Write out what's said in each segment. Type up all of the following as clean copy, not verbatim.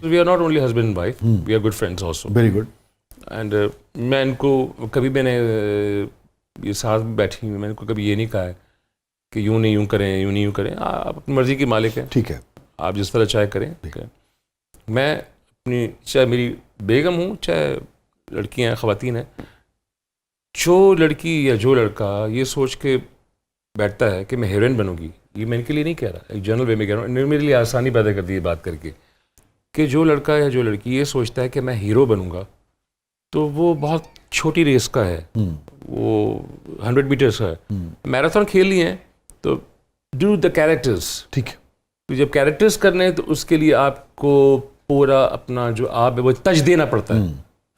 We are not only husband and wife, we are good friends also. Very good. And मैं इनको कभी मैंने ये साथ में बैठी हुई, मैंने इनको कभी ये नहीं कहा है कि यूँ नहीं यूँ करें, यूँ नहीं यूँ करें। आप अपनी मर्जी के मालिक हैं, ठीक है, आप जिस तरह चाहे करें। ठीक है, मैं अपनी, चाहे मेरी बेगम हूँ, चाहे लड़कियाँ हैं, ख़वातीन हैं, जो लड़की या जो लड़का ये सोच के बैठता है कि मैं हीरोइन बनूंगी, ये मैं इनके लिए नहीं कह रहा, एक जनरल वे में कह रहा हूँ, इन्होंने मेरे लिए आसानी पैदा कर दी है बात करके, कि जो लड़का या जो लड़की ये सोचता है कि मैं हीरो बनूंगा, तो वो बहुत छोटी रेस का है, वो 100 मीटर्स का है। मैराथन खेल लिए हैं तो डू द कैरेक्टर्स। ठीक है, तो जब कैरेक्टर्स करने हैं तो उसके लिए आपको पूरा अपना जो आप है वो तज देना पड़ता है।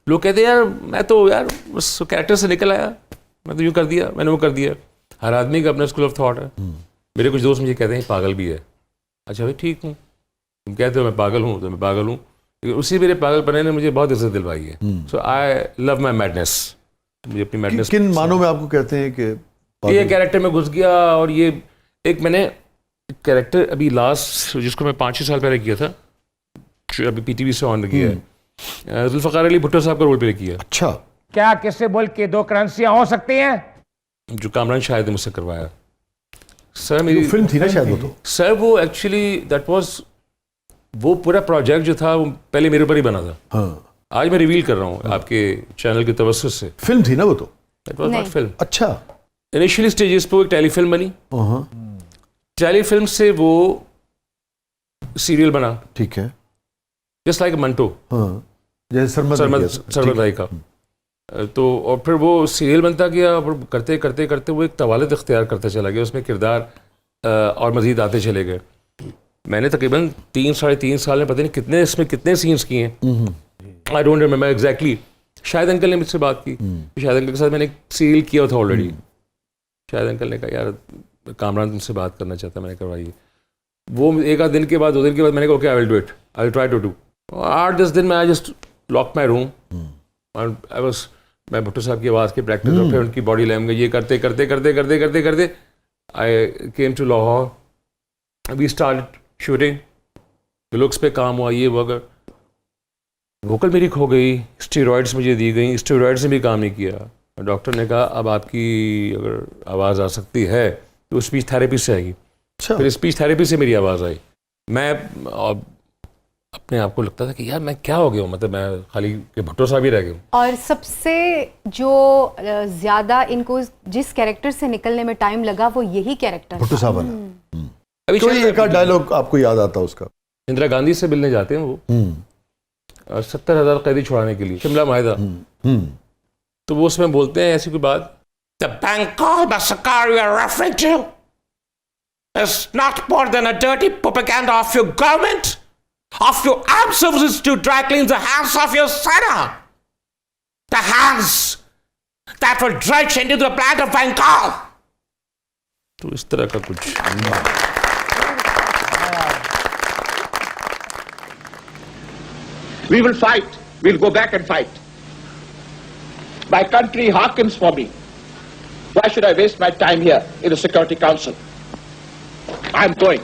लोग कहते हैं यार मैं तो यार बस कैरेक्टर से निकल आया, मैं तो यूँ कर दिया, मैंने वो कर दिया। हर आदमी का अपना स्कूल ऑफ थॉट है। मेरे कुछ दोस्त मुझे कहते हैं पागल भी है। अच्छा भाई ठीक हूँ, तुम कहते हो मैं पागल हूँ तो मैं पागल हूँ, लेकिन उसी मेरे पागलपने ने मुझे बहुत इज्जत दिलवाई है। सो आई लव माई मैडनेस। मुझे अपनी मैडनेस किन मानों में आपको कहते हैं कि ये कैरेक्टर में घुस गया। और ये एक मैंने कैरेक्टर अभी लास्ट जिसको मैं 5-6 साल पहले किया था, जो अभी पीटीवी से ऑन किया है, जुल्फ़िकार अली भुट्टो साहब का रोल प्ले किया। अच्छा, क्या किससे बोल के 2 करेंसियां हो सकती हैं? जो कामरान शाहिद ने मुझसे करवाया। सर मेरी फिल्म थी ना शायद वो, तो सर वो एक्चुअली दैट वाज, वो पूरा प्रोजेक्ट जो था वो पहले मेरे ऊपर ही बना था। हाँ, आज मैं रिवील कर रहा हूँ आपके चैनल के तवज्जुह से। फिल्म थी ना वो, तो दैट वाज नॉट फिल्म। अच्छा, इनिशियली स्टेजेस पे एक टेलीफिल्म बनी, हाँ, टेलीफिल्म से वो सीरियल बना, ठीक है, जस्ट लाइक मंटो, हाँ, जैसे सरमद राय का। तो और फिर वो सीरियल बनता गया, और करते करते करते वो एक तवालत इख्तियार करता चला गया, उसमें किरदार और मज़ीद आते चले गए। मैंने तकरीबन 3-3.5 साल में पता नहीं कितने इसमें कितने सीन्स किए हैं, आई डोंट रिमेंबर एग्जैक्टली। शायद अंकल ने मुझसे बात की, शायद अंकल के साथ मैंने एक सीरियल किया था ऑलरेडी। शायद अंकल ने कहा यार कामरान तुमसे बात करना चाहता, मैंने करवाई। वो 1 दिन के बाद 2 दिन के बाद मैंने कहा okay I will do it, I will try to do. 8-10 दिन में I just lock my room, I was, मैं भुट्टो साहब की आवाज़ की प्रैक्टिस और फिर उनकी बॉडी लैंग्वेज ये करते करते करते करते करते करते I came to Lahore, we start shooting, looks पे काम हुआ, ये वगैरह। वोकल मेरी खो गई, स्टेरॉइड्स मुझे दी गई, स्टेरॉइड्स ने भी काम नहीं किया। डॉक्टर ने कहा अब आपकी अगर आवाज़ आ सकती है तो स्पीच थेरेपी से आएगी। अच्छा, फिर स्पीच थेरेपी से मेरी आवाज़ आई। मैं अपने आप को लगता था कि यार मैं क्या हो गया हूँ, मतलब मैं खाली के भुट्टो साहब ही रह गया हूँ। और सबसे जो ज़्यादा इनको जिस कैरेक्टर से निकलने में टाइम लगा वो यही कैरेक्टर भुट्टो साहब वाला। अभी तो एक आध डायलॉग आपको याद आता उसका? इंदिरा गांधी से मिलने जाते हैं वो, 70,000 कैदी छुड़ाने के लिए, शिमला माहिदा। तो वो उसमें बोलते हैं ऐसी कोई बात, The Bengal massacre you are referring to is not more than a dirty propaganda of your government, of your armed services to dry clean the hands of your Sena. The hands that were dredged into the blood of Bengal. तो इस तरह का कुछ। We will fight. We'll go back and fight. My country hearkens for me. Why should I waste my time here in the Security Council? I'm going.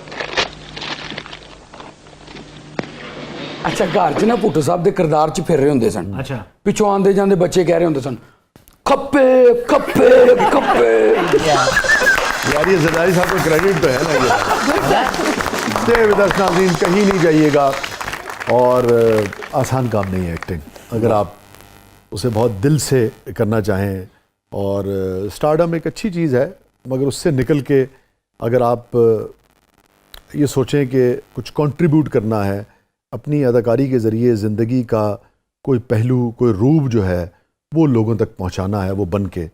ਅੱਛਾ, ਘਰ 'ਚ ਨਾ ਭੁੱਟੋ ਸਾਹਿਬ ਦੇ ਕਿਰਦਾਰ 'ਚ ਫਿਰ ਰਹੇ ਹੁੰਦੇ ਸਨ। ਅੱਛਾ, ਪਿੱਛੋਂ ਆਉਂਦੇ ਜਾਂਦੇ ਬੱਚੇ ਕਹਿ ਰਹੇ ਹੁੰਦੇ ਸਨ ਖੱਪੇ ਖੱਪੇ ਖੱਪੇ। यार ये जरदारी साहब का क्रेडिट तो है ना ये। स्टे विद अस नाज़रीन, कहीं नहीं जाइएगा। और आसान काम नहीं है एक्टिंग, अगर आप उसे बहुत दिल से करना चाहें। और स्टारडम एक अच्छी चीज़ है, मगर उससे निकल के अगर आप ये सोचें कि कुछ कंट्रीब्यूट करना है, अपनी अदाकारी के ज़रिए ज़िंदगी का कोई पहलू, कोई रूप जो है वो लोगों तक पहुंचाना है, वो बन के,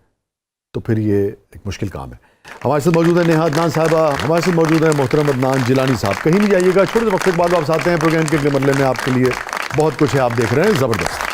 तो फिर ये एक मुश्किल काम है। हमारे साथ मौजूद है नेहा अदनान साहबा, हमारे साथ मौजूद है मोहतरम अदनान जिलानी साहब। कहीं नहीं जाइएगा, छोटे से वक्त के बाद वापस आते हैं। प्रोग्राम के अगले मरले में आपके लिए बहुत कुछ है, आप देख रहे हैं ज़बरदस्त।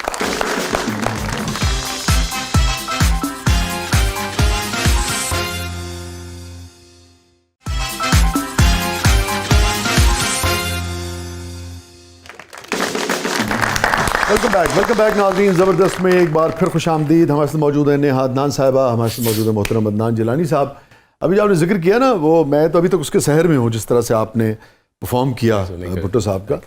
वेलकम बैक नाज़रीन। ज़बरदस्त में एक बार फिर खुश आमदीद। हमारे साथ मौजूद है नेहा अदनान साहिबा, हमारे साथ मौजूद है मोहतरम अदनान जिलानी साहब। अभी जो आपने जिक्र किया ना, वो मैं तो अभी तक उसके शहर में हूँ, जिस तरह से आपने परफॉर्म किया भुट्टो साहब का,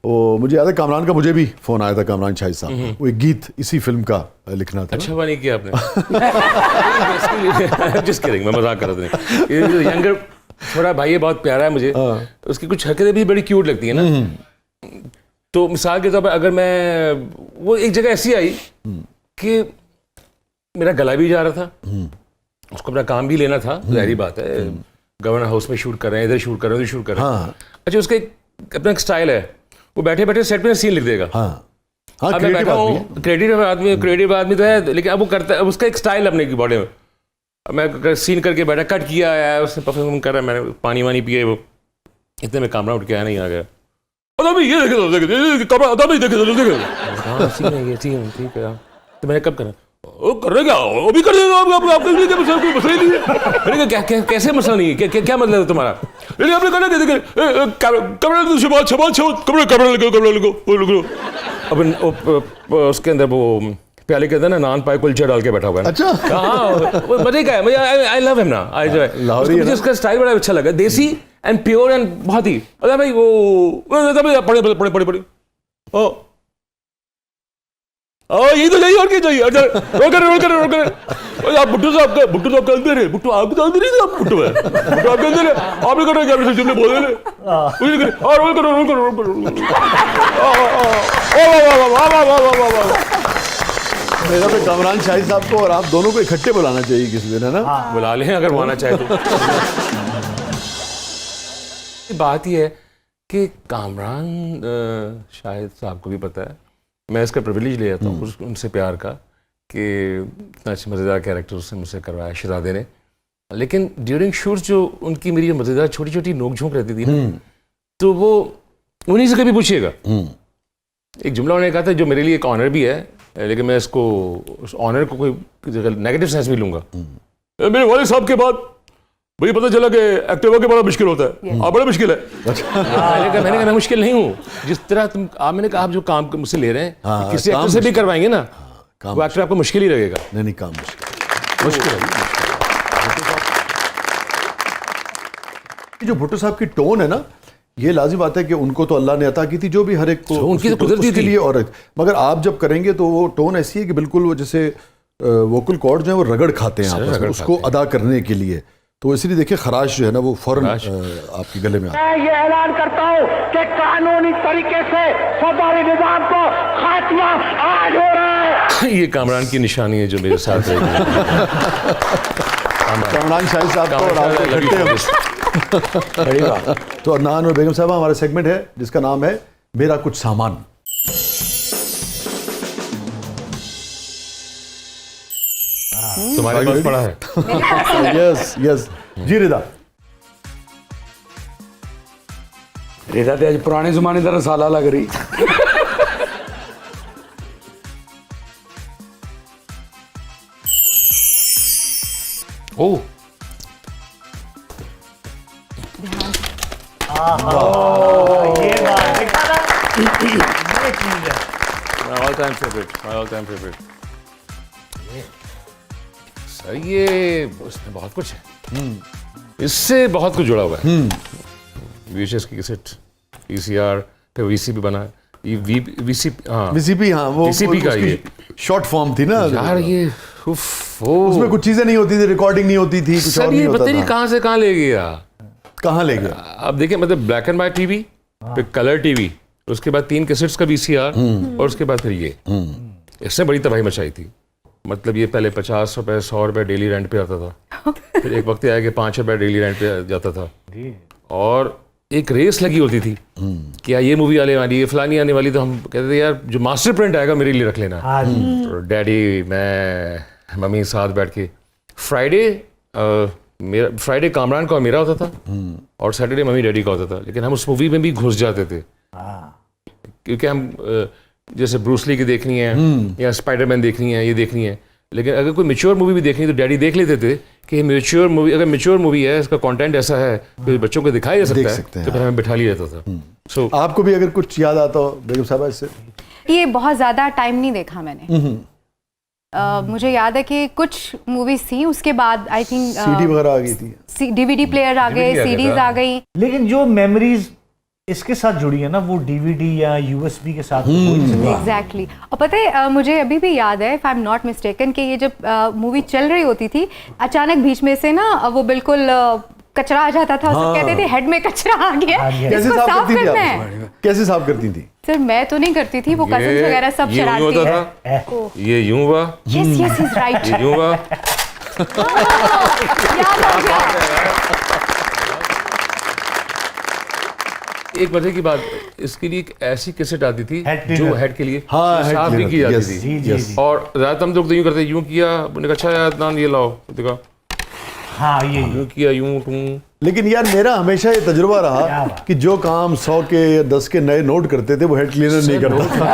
वो मुझे याद है कामरान का, मुझे भी फोन आया था कामरान शाहिद साहब, वो एक गीत इसी फिल्म का लिखना था। अच्छा नहीं किया आपने। जस्ट किडिंग, मैं मजाक कर रहा था। ये जो यंगर थोड़ा भाई है, बहुत प्यारा है मुझे, उसकी कुछ हरकतें भी बड़ी क्यूट लगती है ना। तो मिसाल के तौर पर अगर मैं, वो एक जगह ऐसी आई कि मेरा गला भी जा रहा था, उसको अपना काम भी लेना था, जाहिर बात है, गवर्नर हाउस में शूट कर रहे हैं, इधर शूट कर रहे हैं, उधर शूट कर रहे हैं। अच्छा, उसका अपना एक स्टाइल है, वो बैठे बैठे सेट पे सीन लिख देगा। हाँ अब मैं बैठा हूँ, क्रेडिट आदमी तो है, लेकिन अब वो करता है, उसका एक स्टाइल अपने की बॉडी में। अब मैं सीन करके बैठा, कट किया है, उसने परफॉर्म कर रहा है, मैंने पानी वानी पिए, वो इतने में कामरा उठ के आया, नहीं आ गया, ये देखे ठीक है। तो मैंने कब करा, ओ कर रहे क्या, वो भी कर देगा, आपके लिए क्या मसला, कोई मसला ही नहीं है। मैंने कहा क्या कैसे मसला नहीं है, क्या मतलब है तुम्हारा? लेकिन आपने करना क्या, कमरा लगो। अब उसके अंदर वो प्याले के अंदर ना नान पाए कुलचा डाल के बैठा हुआ है। अच्छा, हाँ, मजे का है, मुझे आई लव हिम ना, मुझे उसका स्टाइल बड़ा अच्छा लगा, देसी एंड प्योर एंड बहुत ही, अरे भाई वो पढ़े यही तो चाहिए, और क्या चाहिए? रोक कर आप बुट्टू साहब का अंदर है, बुट्टू आपके अंदर नहीं थे, आप बुट्टू है, बुट्टू आपके अंदर है, आपने करना क्या, तुमने बोल रहे मेरा तो कामरान शाहिद साहब को और आप दोनों को इकट्ठे बुलाना चाहिए किसी दिन, है ना? बुला लें अगर वो आना चाहे तो। बात ही है कि कामरान शाहिद साहब को भी पता है, मैं इसका प्रिविलेज ले जाता हूँ उनसे प्यार का, कि इतना अच्छा मज़ेदार कैरेक्टर उसने मुझसे करवाया शहजादे ने। लेकिन ड्यूरिंग शूट जो उनकी मेरी मज़ेदार छोटी छोटी नोक झोंक रहती थी ना, तो वो उन्हीं से कभी पूछिएगा। एक जुमला उन्होंने कहा था जो मेरे लिए एक ऑनर भी है, लेकिन मैं इसको उस ऑनर को कोई नेगेटिव सेंस में लूँगा। मेरे वाले साहब के बाद मुझे पता चला कि एक्टिवा के बड़ा मुश्किल होता है, आप बड़ा मुश्किल है। मैंने कहा मैं मुश्किल नहीं हूँ, जिस तरह मैंने कहा आप जो काम मुझसे ले रहे हैं किसी एक्टर से भी करवाएंगे ना, वो एक्टर आपको मुश्किल ही लगेगा। नहीं, काम मुश्किल है। जो भुट्टो साहब की टोन है ना, ये लाजिम बात है कि उनको तो अल्लाह ने अता की थी, जो भी हर एक को उनकी तो कुदरती के लिए, और मगर आप जब करेंगे तो वो टोन ऐसी है कि बिल्कुल वो जैसे वोकल कॉर्ड जो है वो रगड़ खाते हैं आपस में उसको अदा करने के लिए। तो इसलिए देखिए खराश जो है ना वो फौरन आपके गले में आता है। मैं ये ऐलान करता हूँ कि कानूनी तरीके से फौजदारी निजाम को खात्मा आज हो रहा है। ये कामरान की निशानी है जो मेरे साथ रहेगी। कामरान शाहिद साहब को और आप इकट्ठे हो। बड़ी बात। तो अदनान और बेगम साहब, हमारा सेगमेंट है जिसका नाम है मेरा कुछ सामान। तुम्हारे पास पड़ा है? यस यस जी रिदा। रेदा ते अज पुराने जमाने का रसाला लग रही। ओ ऑल टाइम फेवरेट। सर ये उसमें बहुत कुछ है, इससे बहुत कुछ जुड़ा हुआ है। VHS की कैसेट, VCR, फिर VCP बना, ये VCP, हाँ वो VCP का ये शॉर्ट फॉर्म थी ना यार, ये उसमें कुछ चीजें नहीं होती थी, रिकॉर्डिंग नहीं होती थी, कुछ और नहीं होता था। पता नहीं कहाँ से कहाँ ले गया, कहाँ ले गया। अब देखिए, मतलब ब्लैक एंड व्हाइट टीवी, फिर कलर टीवी, उसके बाद 3 कैसेट्स का VCR, और उसके बाद फिर ये, इसने बड़ी तबाही मचाई थी। मतलब ये पहले 50 रुपए 100 रुपए डेली रेंट पे आता था, फिर एक वक्त आया कि 5 रुपए डेली रेंट पे जाता था, और एक रेस लगी होती थी कि यार ये मूवी आने वाली है, फलानी आने वाली, तो हम कहते थे यार जो मास्टर प्रिंट आएगा मेरे लिए रख लेना। तो डैडी, मैं, मम्मी साथ बैठ के फ्राइडे कामरान का और मेरा होता था, और सैटरडे मम्मी डैडी का होता था। लेकिन हम उस मूवी में भी घुस जाते थे, क्योंकि हम जैसे ब्रूस ली की देखनी है या स्पाइडरमैन देखनी है, ये देखनी है। लेकिन अगर कोई मैच्योर मूवी भी देखनी है तो डैडी देख लेते थे कि मैच्योर मूवी, अगर मैच्योर मूवी है, इसका कंटेंट ऐसा है तो बच्चों को दिखाया जा सकता है, तो फिर हमें बिठा लिया जाता था। सो आपको भी अगर कुछ याद आता हो बेगम साहब इससे? ये बहुत ज़्यादा टाइम नहीं देखा मैंने। मुझे याद है कि कुछ मूवीज थी, उसके बाद आई थिंक CD वगैरह आ गई थी, DVD प्लेयर आ गए, सीरीज आ गई। लेकिन जो मेमोरीज इसके साथ जुड़ी है ना, वो डीवीडी या यूएसबी के साथ हो ही नहीं सकता। एग्जैक्टली और पता है मुझे अभी भी याद है, if I am not mistaken, कि ये जब मूवी चल रही होती थी अचानक बीच में से ना वो बिल्कुल कचरा आ जाता था। सब कहते थे हेड में कचरा आ गया, कैसे इसको साफ साफ करती थी करना आप? है। कैसे साफ करती थी? सर मैं तो नहीं करती थी, वो कजन्स वगैरह सब ये यूं शरारती होता है। था, ये यूं हुआ, यस यस इज राइट। ये यूं हुआ। याद आ गया। एक मजे की बात, इसके लिए एक ऐसी कैसेट आती थी Head cleaner। जो हेड के लिए हाँ, head साफ भी cleaner, की जाती yes, थी। जी जी जी। और ज्यादातर हम लोग तो यूं करते, यूं किया, मैंने कहा अच्छा यार अदनान ये लाओ, देखा हाँ ये यूं किया, यूं टूं। लेकिन यार मेरा हमेशा ये तजुर्बा क्या रहा बात। कि जो काम 100 के या 10 के नए नोट करते थे वो हेड क्लीनर नहीं करता था।